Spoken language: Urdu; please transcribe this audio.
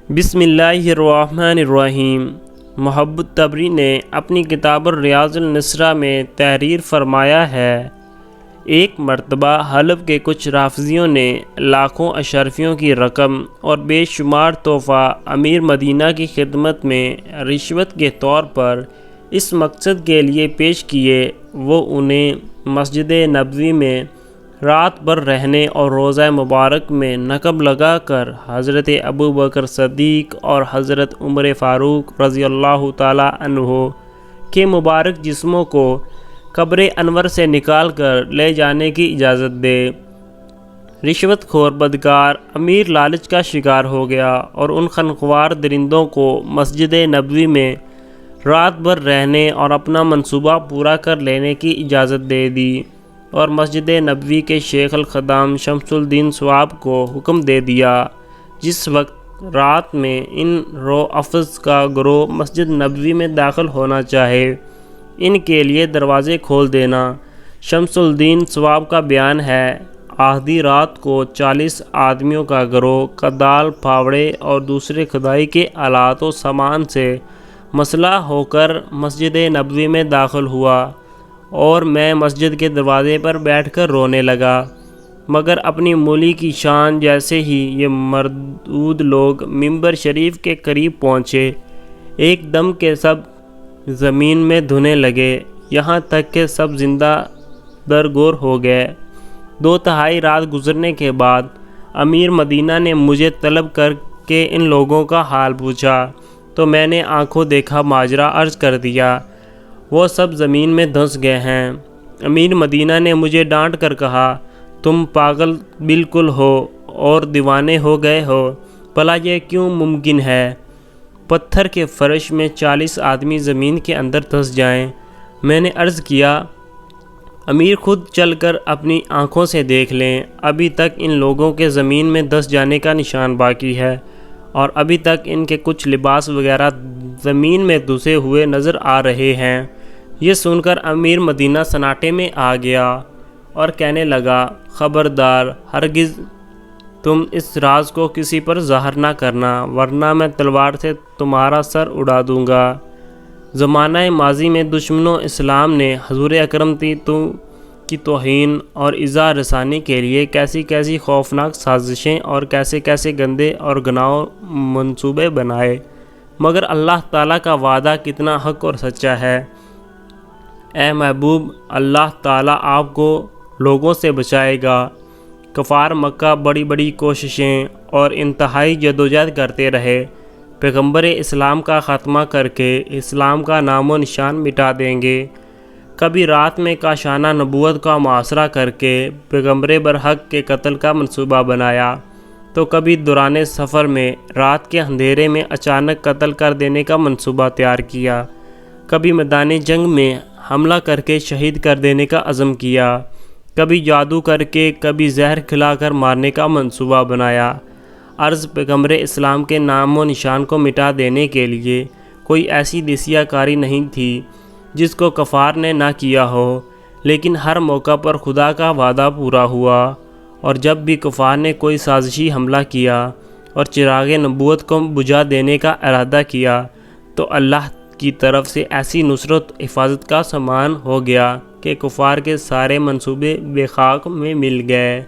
بسم اللہ الرحمن الرحیم۔ محب طبری نے اپنی کتاب ریاض النسرہ میں تحریر فرمایا ہے، ایک مرتبہ حلب کے کچھ رافضیوں نے لاکھوں اشرفیوں کی رقم اور بے شمار تحفہ امیر مدینہ کی خدمت میں رشوت کے طور پر اس مقصد کے لیے پیش کیے وہ انہیں مسجد نبوی میں رات بھر رہنے اور روضہ مبارک میں نقب لگا کر حضرت ابوبکر صدیق اور حضرت عمر فاروق رضی اللہ تعالی عنہ کے مبارک جسموں کو قبر انور سے نکال کر لے جانے کی اجازت دے۔ رشوت خور بدکار امیر لالچ کا شکار ہو گیا اور ان خنخوار درندوں کو مسجد نبوی میں رات بھر رہنے اور اپنا منصوبہ پورا کر لینے کی اجازت دے دی، اور مسجد نبوی کے شیخ الخدام شمس الدین سواب کو حکم دے دیا جس وقت رات میں ان رو افز کا گروہ مسجد نبوی میں داخل ہونا چاہے ان کے لیے دروازے کھول دینا۔ شمس الدین سواب کا بیان ہے، آدھی رات کو 40 آدمیوں کا گروہ کدال، پھاوڑے اور دوسرے کھدائی کے آلات و سامان سے مسلح ہو کر مسجد نبوی میں داخل ہوا اور میں مسجد کے دروازے پر بیٹھ کر رونے لگا، مگر اپنی مولی کی شان جیسے ہی یہ مردود لوگ ممبر شریف کے قریب پہنچے، ایک دم کے سب زمین میں دھونے لگے، یہاں تک کہ سب زندہ درگور ہو گئے۔ 2/3 رات گزرنے کے بعد امیر مدینہ نے مجھے طلب کر کے ان لوگوں کا حال پوچھا تو میں نے آنکھوں دیکھا ماجرا عرض کر دیا، وہ سب زمین میں دھنس گئے ہیں۔ امیر مدینہ نے مجھے ڈانٹ کر کہا، تم پاگل بالکل ہو اور دیوانے ہو گئے ہو، بھلا یہ کیوں ممکن ہے؟ پتھر کے فرش میں 40 آدمی زمین کے اندر دھنس جائیں؟ میں نے عرض کیا، امیر خود چل کر اپنی آنکھوں سے دیکھ لیں، ابھی تک ان لوگوں کے زمین میں دھنس جانے کا نشان باقی ہے اور ابھی تک ان کے کچھ لباس وغیرہ زمین میں دھسے ہوئے نظر آ رہے ہیں۔ یہ سن کر امیر مدینہ سناٹے میں آ گیا اور کہنے لگا، خبردار، ہرگز تم اس راز کو کسی پر ظاہر نہ کرنا ورنہ میں تلوار سے تمہارا سر اڑا دوں گا۔ زمانہ ماضی میں دشمنوں اسلام نے حضور اکرم کی توہین اور ایذا رسانی کے لیے کیسی کیسی خوفناک سازشیں اور کیسے کیسے گندے اور گناہ منصوبے بنائے، مگر اللہ تعالیٰ کا وعدہ کتنا حق اور سچا ہے۔ اے محبوب، اللہ تعالیٰ آپ کو لوگوں سے بچائے گا۔ کفار مکہ بڑی بڑی کوششیں اور انتہائی جدوجہد کرتے رہے، پیغمبر اسلام کا خاتمہ کر کے اسلام کا نام و نشان مٹا دیں گے۔ کبھی رات میں کاشانہ نبوت کا محاصرہ کر کے پیغمبر برحق کے قتل کا منصوبہ بنایا، تو کبھی دوران سفر میں رات کے اندھیرے میں اچانک قتل کر دینے کا منصوبہ تیار کیا، کبھی میدان جنگ میں حملہ کر کے شہید کر دینے کا عزم کیا، کبھی جادو کر کے، کبھی زہر کھلا کر مارنے کا منصوبہ بنایا۔ عرض پیغمبر اسلام کے نام و نشان کو مٹا دینے کے لیے کوئی ایسی دیسیہ کاری نہیں تھی جس کو کفار نے نہ کیا ہو، لیکن ہر موقع پر خدا کا وعدہ پورا ہوا، اور جب بھی کفار نے کوئی سازشی حملہ کیا اور چراغ نبوت کو بجھا دینے کا ارادہ کیا تو اللہ کی طرف سے ایسی نصرت حفاظت کا سامان ہو گیا کہ کفار کے سارے منصوبے بے خاک میں مل گئے۔